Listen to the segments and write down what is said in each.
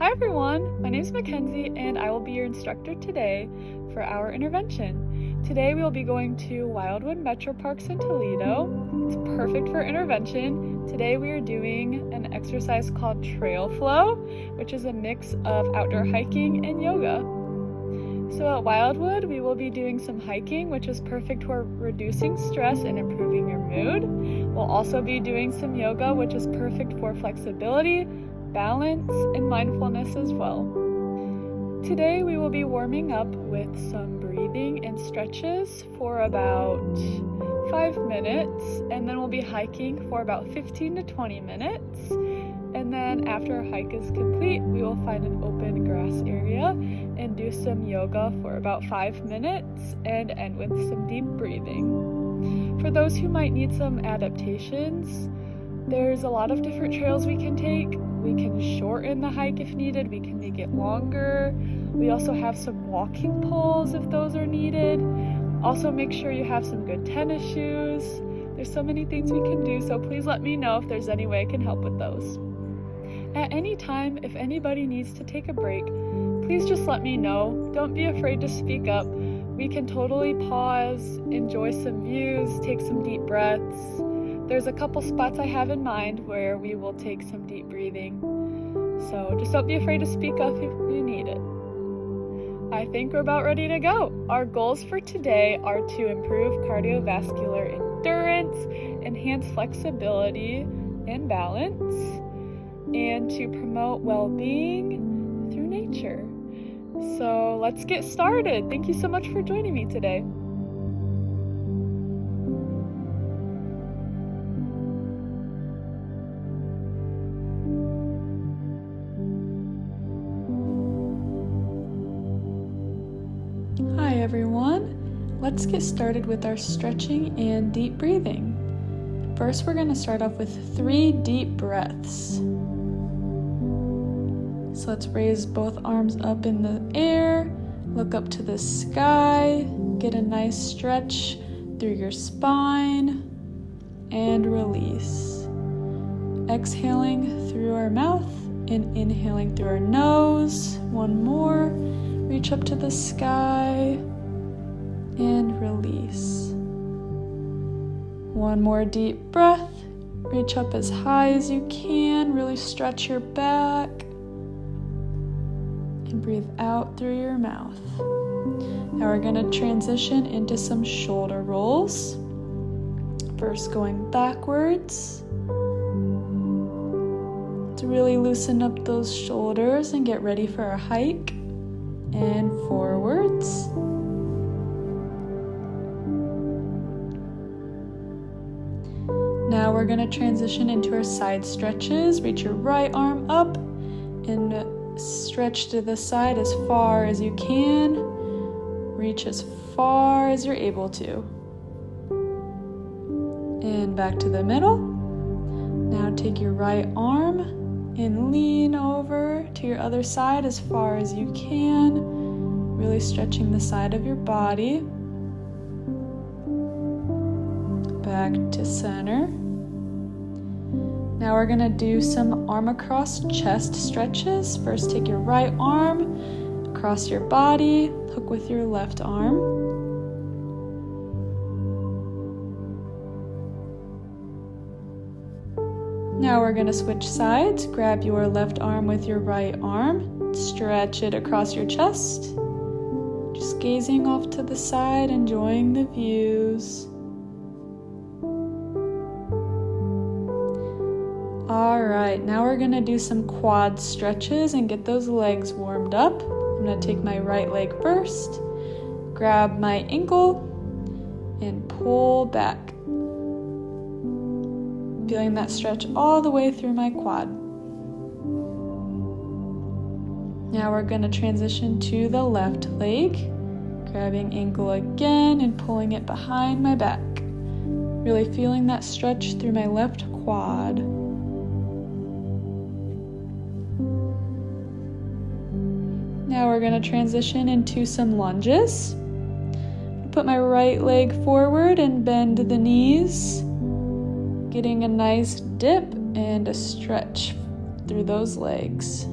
Hi everyone, my name is Mackenzie and I will be your instructor today for our intervention. Today we will be going to Wildwood Metro Parks in Toledo. It's perfect for intervention. Today we are doing an exercise called Trail Flow, which is a mix of outdoor hiking and yoga. So at Wildwood we will be doing some hiking, which is perfect for reducing stress and improving your mood. We'll also be doing some yoga, which is perfect for flexibility, balance, and mindfulness as well. Today we will be warming up with some breathing and stretches for about 5 minutes, and then we'll be hiking for about 15 to 20 minutes. And then after our hike is complete, we will find an open grass area and do some yoga for about 5 minutes and end with some deep breathing. For those who might need some adaptations, there's a lot of different trails we can take. We can shorten the hike if needed. We can make it longer. We also have some walking poles if those are needed. Also make sure you have some good tennis shoes. There's so many things we can do, so please let me know if there's any way I can help with those. At any time, if anybody needs to take a break, please just let me know. Don't be afraid to speak up. We can totally pause, enjoy some views, take some deep breaths. There's a couple spots I have in mind where we will take some deep breathing. So just don't be afraid to speak up if you need it. I think we're about ready to go. Our goals for today are to improve cardiovascular endurance, enhance flexibility and balance, and to promote well-being through nature. So let's get started. Thank you so much for joining me today. Hi everyone. Let's get started with our stretching and deep breathing. First, we're going to start off with 3 deep breaths. So let's raise both arms up in the air, look up to the sky, get a nice stretch through your spine, and release. Exhaling through our mouth and inhaling through our nose. One more. Reach up to the sky and release. One more deep breath. Reach up as high as you can. Really stretch your back. And breathe out through your mouth. Now we're going to transition into some shoulder rolls. First, going backwards. To really loosen up those shoulders and get ready for our hike. And forwards. Now we're going to transition into our side stretches. Reach your right arm up and stretch to the side as far as you can. Reach as far as you're able to. And back to the middle. Now take your right arm and lean over to your other side as far as you can, really stretching the side of your body. Back to center. Now we're going to do some arm across chest stretches. First, take your right arm across your body, hook with your left arm. Now we're going to switch sides. Grab your left arm with your right arm. Stretch it across your chest. Just gazing off to the side, enjoying the views. Alright, now we're going to do some quad stretches and get those legs warmed up. I'm going to take my right leg first. Grab my ankle and pull back. Feeling that stretch all the way through my quad. Now we're going to transition to the left leg. Grabbing ankle again and pulling it behind my back. Really feeling that stretch through my left quad. Now we're going to transition into some lunges. Put my right leg forward and bend the knees. Getting a nice dip and a stretch through those legs.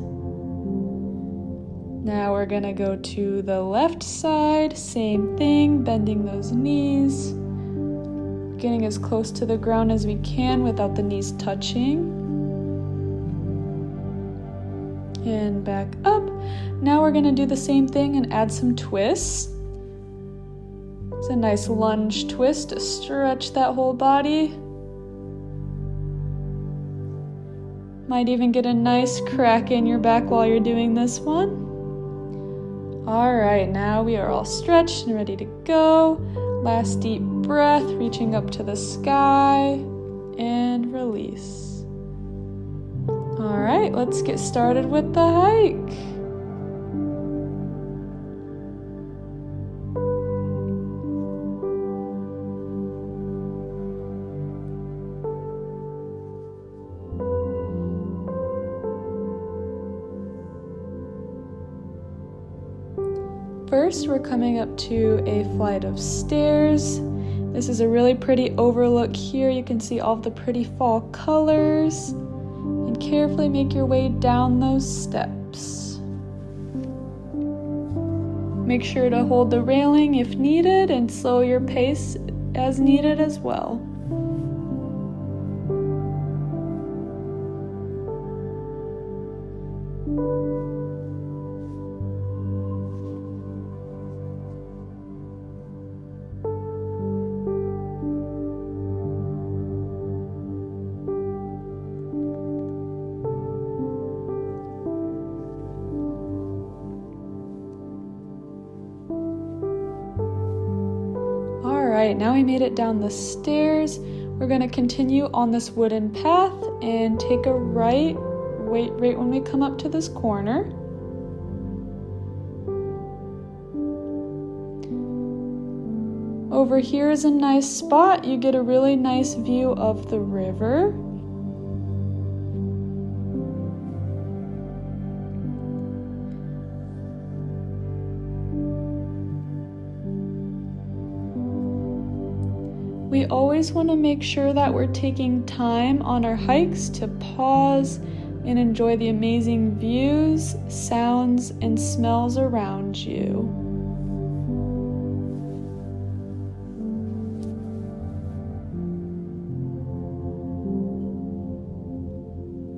Now we're gonna go to the left side, same thing, bending those knees, getting as close to the ground as we can without the knees touching. And back up. Now we're gonna do the same thing and add some twists. It's a nice lunge twist to stretch that whole body. Might even get a nice crack in your back while you're doing this one. All right, now we are all stretched and ready to go. Last deep breath, reaching up to the sky, and release. All right, let's get started with the hike. First, we're coming up to a flight of stairs. This is a really pretty overlook here. You can see all of the pretty fall colors. And carefully make your way down those steps. Make sure to hold the railing if needed and slow your pace as needed as well. Alright, now we made it down the stairs. We're going to continue on this wooden path and take a right when we come up to this corner. Over here is a nice spot. You get a really nice view of the river. We always want to make sure that we're taking time on our hikes to pause and enjoy the amazing views, sounds, and smells around you.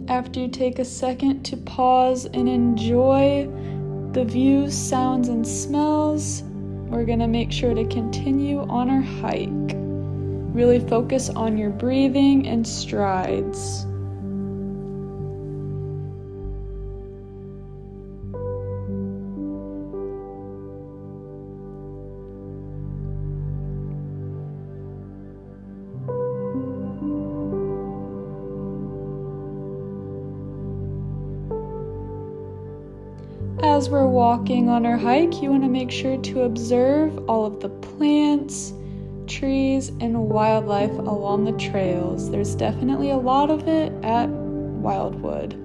After you take a second to pause and enjoy the views, sounds, and smells, we're going to make sure to continue on our hike. Really focus on your breathing and strides. As we're walking on our hike, you want to make sure to observe all of the plants, trees, and wildlife along the trails. There's definitely a lot of it at Wildwood.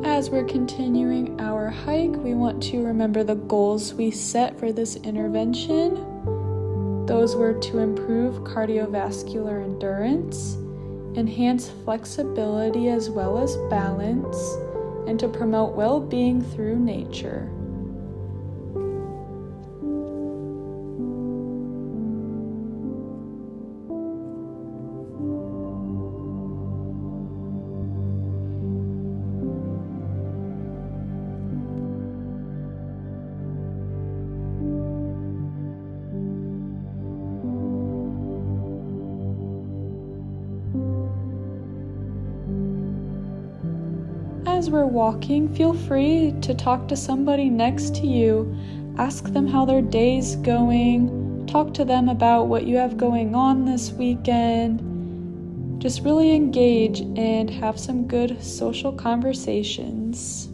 As we're continuing our hike, we want to remember the goals we set for this intervention. Those were to improve cardiovascular endurance, enhance flexibility as well as balance, and to promote well-being through nature. as we're walking, feel free to talk to somebody next to you. Ask them how their day's going. Talk to them about what you have going on this weekend. Just really engage and have some good social conversations.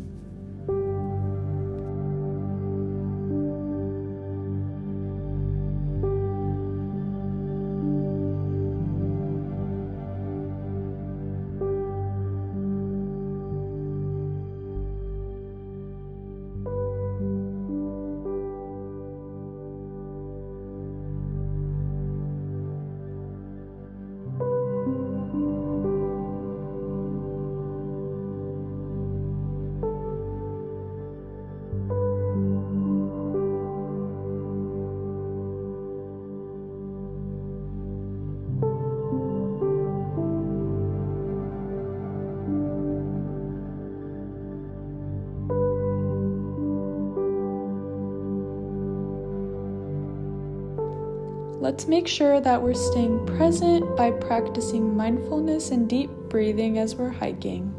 Let's make sure that we're staying present by practicing mindfulness and deep breathing as we're hiking.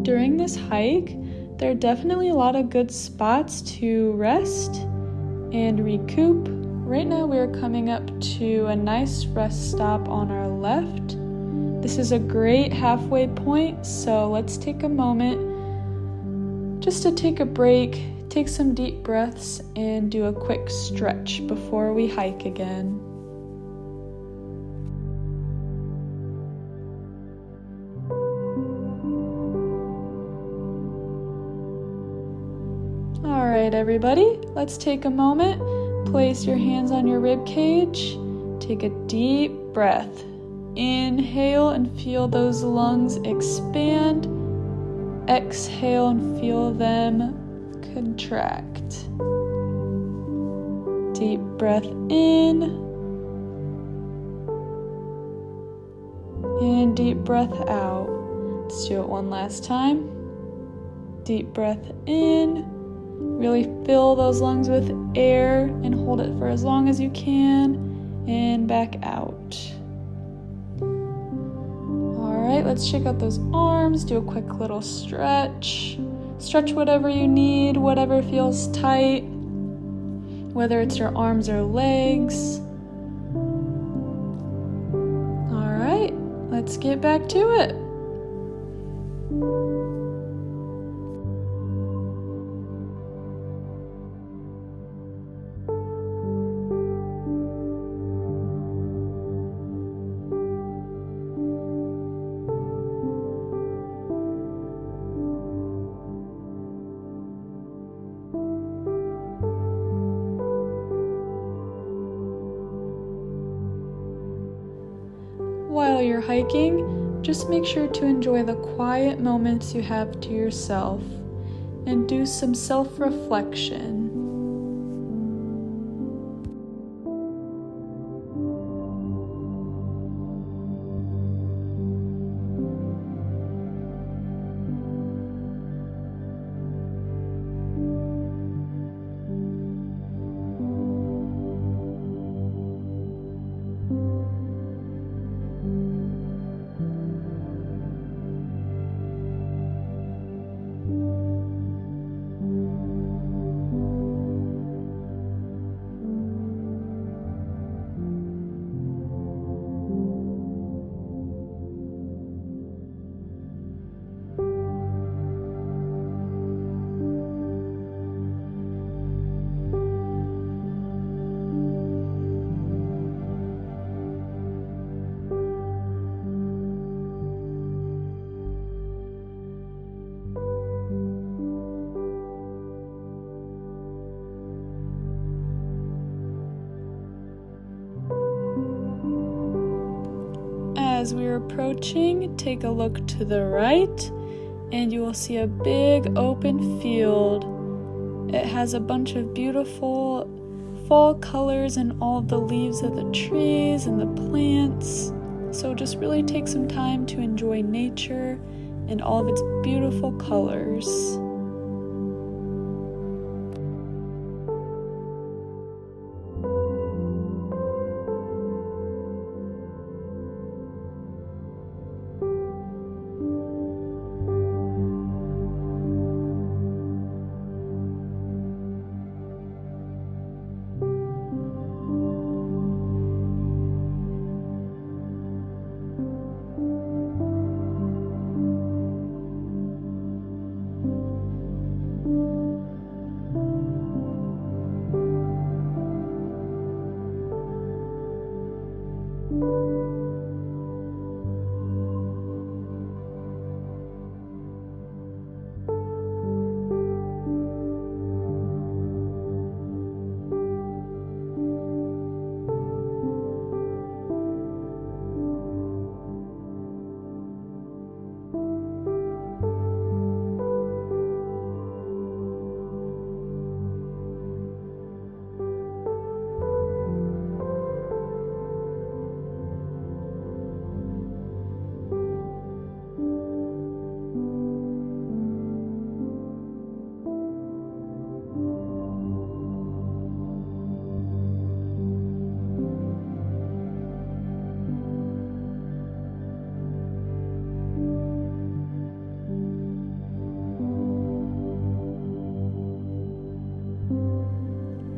During this hike, there are definitely a lot of good spots to rest and recoup. Right now we're coming up to a nice rest stop on our left. This is a great halfway point, so let's take a moment just to take a break, take some deep breaths, and do a quick stretch before we hike again. Alright everybody, let's take a moment, place your hands on your rib cage, take a deep breath, inhale and feel those lungs expand, exhale and feel them contract. Deep breath in, and deep breath out. Let's do it one last time. Deep breath in. Really fill those lungs with air and hold it for as long as you can, and back out. Alright, let's check out those arms, do a quick little stretch. Stretch whatever you need, whatever feels tight, whether it's your arms or legs. Alright, let's get back to it. While you're hiking, just make sure to enjoy the quiet moments you have to yourself and do some self-reflection. As we're approaching, take a look to the right, and you will see a big open field. It has a bunch of beautiful fall colors in all the leaves of the trees and the plants. So just really take some time to enjoy nature and all of its beautiful colors.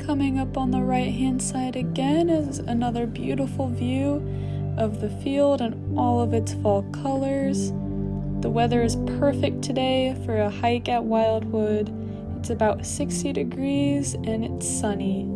Coming up on the right hand side again is another beautiful view of the field and all of its fall colors. The weather is perfect today for a hike at Wildwood. It's about 60 degrees and it's sunny.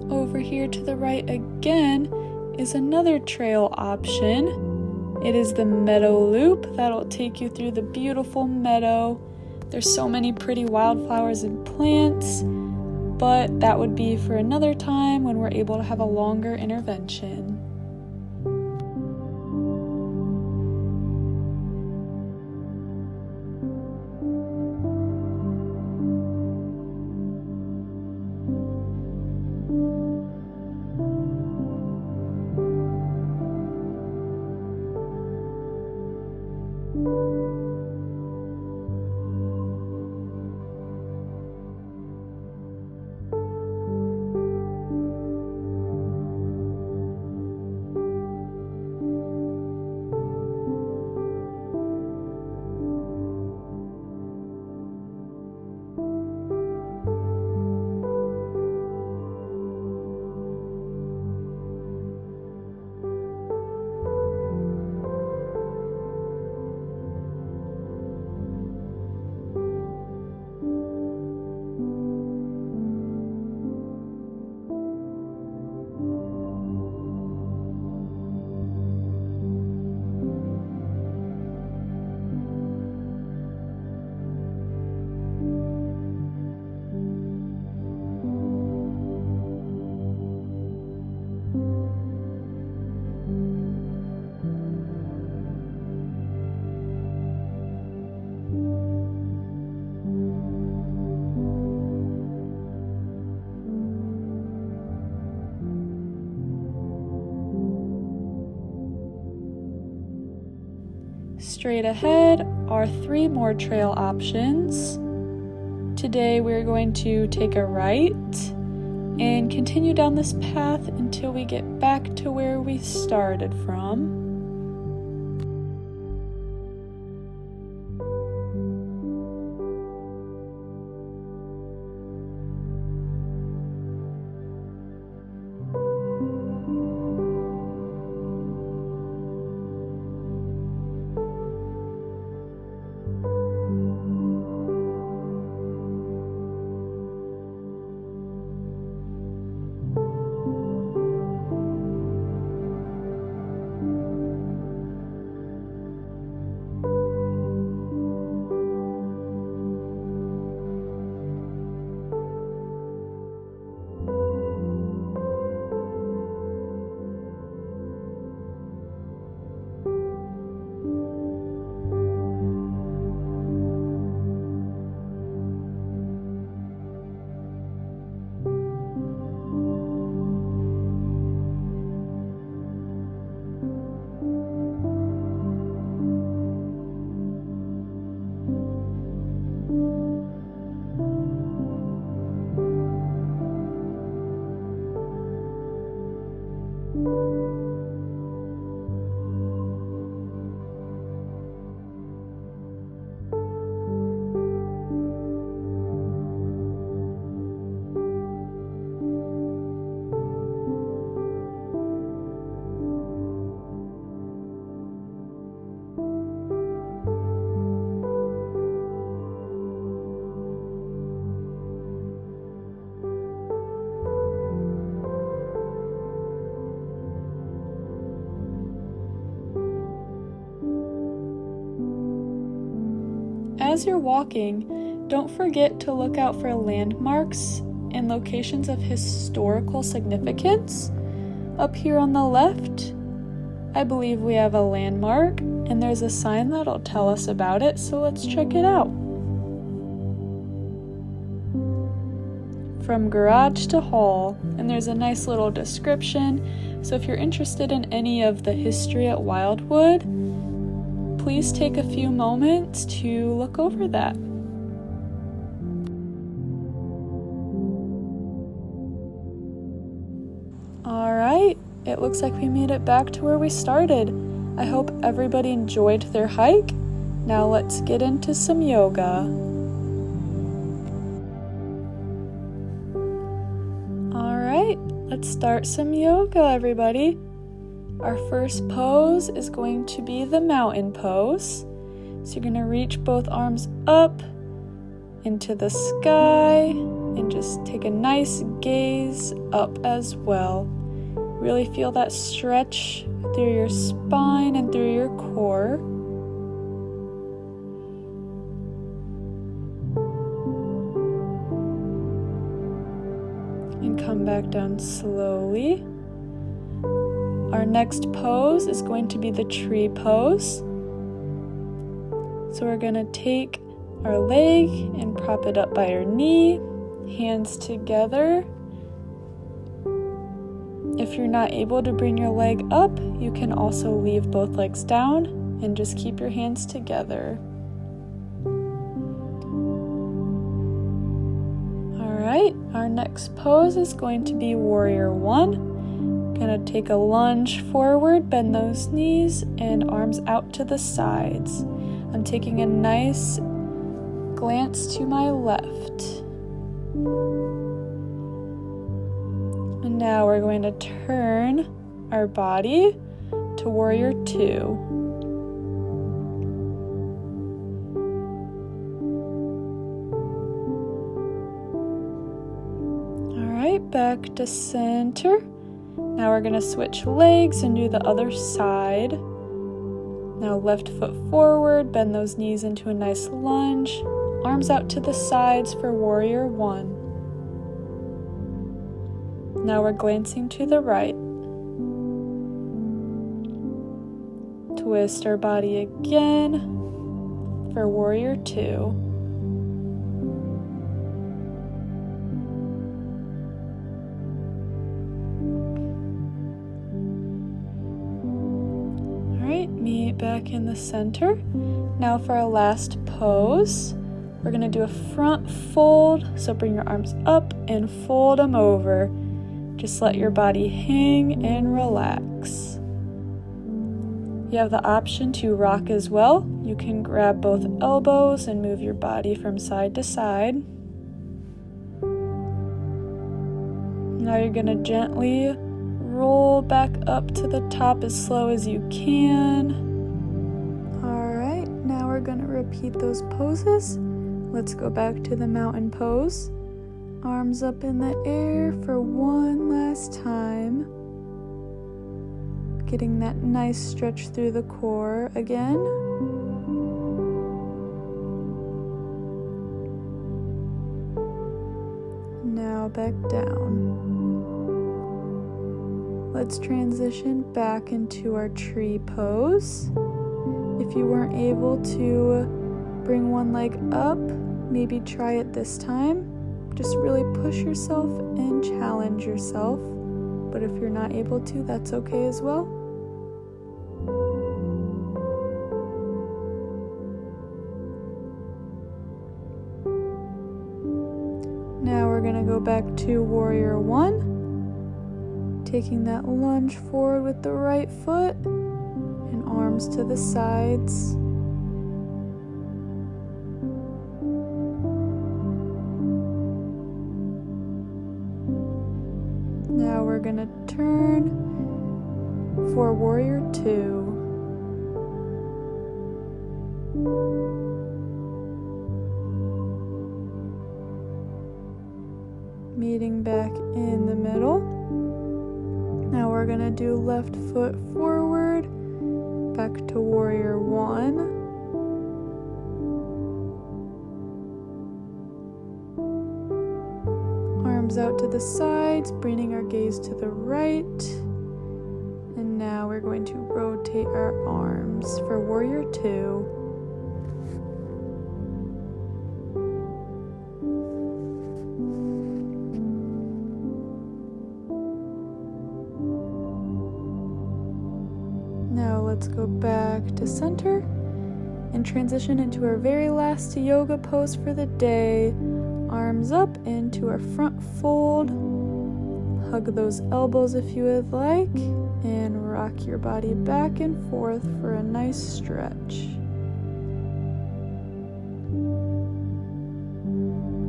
Over here to the right again is another trail option. It is the Meadow Loop that'll take you through the beautiful meadow. There's so many pretty wildflowers and plants, but that would be for another time when we're able to have a longer intervention. Straight ahead are 3 more trail options. Today we're going to take a right and continue down this path until we get back to where we started from. As you're walking, don't forget to look out for landmarks and locations of historical significance. Up here on the left, I believe we have a landmark, and there's a sign that'll tell us about it, so let's check it out. From garage to hall, and there's a nice little description, so if you're interested in any of the history at Wildwood, please take a few moments to look over that. Alright, it looks like we made it back to where we started. I hope everybody enjoyed their hike. Now let's get into some yoga. Alright, let's start some yoga, everybody. Our first pose is going to be the mountain pose. So you're going to reach both arms up into the sky and just take a nice gaze up as well. Really feel that stretch through your spine and through your core. And come back down slowly. Our next pose is going to be the tree pose. So we're going to take our leg and prop it up by our knee, hands together. If you're not able to bring your leg up, you can also leave both legs down and just keep your hands together. Alright, our next pose is going to be Warrior One. Gonna take a lunge forward, bend those knees and arms out to the sides. I'm taking a nice glance to my left. And now we're going to turn our body to Warrior Two. Alright, back to center. Now we're going to switch legs and do the other side. Now left foot forward, bend those knees into a nice lunge. Arms out to the sides for Warrior One. Now we're glancing to the right. Twist our body again for Warrior Two. Meet back in the center. Now for our last pose, We're going to do a front fold, so bring your arms up and fold them over. Just let your body hang and relax. You have the option to rock as well. You can grab both elbows and move your body from side to side. Now you're going to gently roll back up to the top as slow as you can. Alright, now we're going to repeat those poses. Let's go back to the mountain pose. Arms up in the air for one last time. Getting that nice stretch through the core again. Now back down. Let's transition back into our tree pose. If you weren't able to bring one leg up, maybe try it this time. Just really push yourself and challenge yourself. But if you're not able to, that's okay as well. Now we're going to go back to Warrior One. Taking that lunge forward with the right foot and arms to the sides. Now we're going to turn for Warrior Two. Meeting back in the middle. Now we're going to do left foot forward, back to Warrior One. Arms out to the sides, bringing our gaze to the right. And now we're going to rotate our arms for Warrior Two. Now let's go back to center and transition into our very last yoga pose for the day. Arms up into our front fold. Hug those elbows if you would like, and rock your body back and forth for a nice stretch.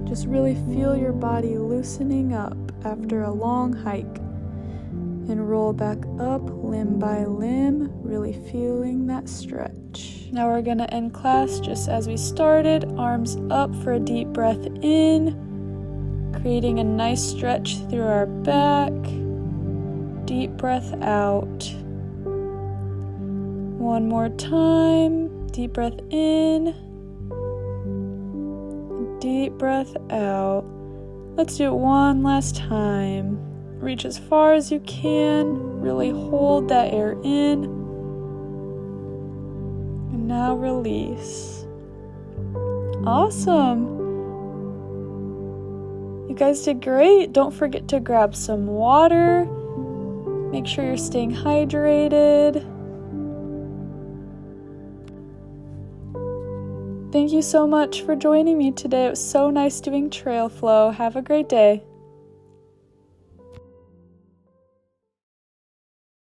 Just really feel your body loosening up after a long hike. And roll back up limb by limb, really feeling that stretch. Now we're going to end class just as we started. Arms up for a deep breath in, creating a nice stretch through our back. Deep breath out. One more time. Deep breath in. Deep breath out. Let's do it one last time. Reach as far as you can. Really hold that air in. And now release. Awesome. You guys did great. Don't forget to grab some water. Make sure you're staying hydrated. Thank you so much for joining me today. It was so nice doing trail flow. Have a great day.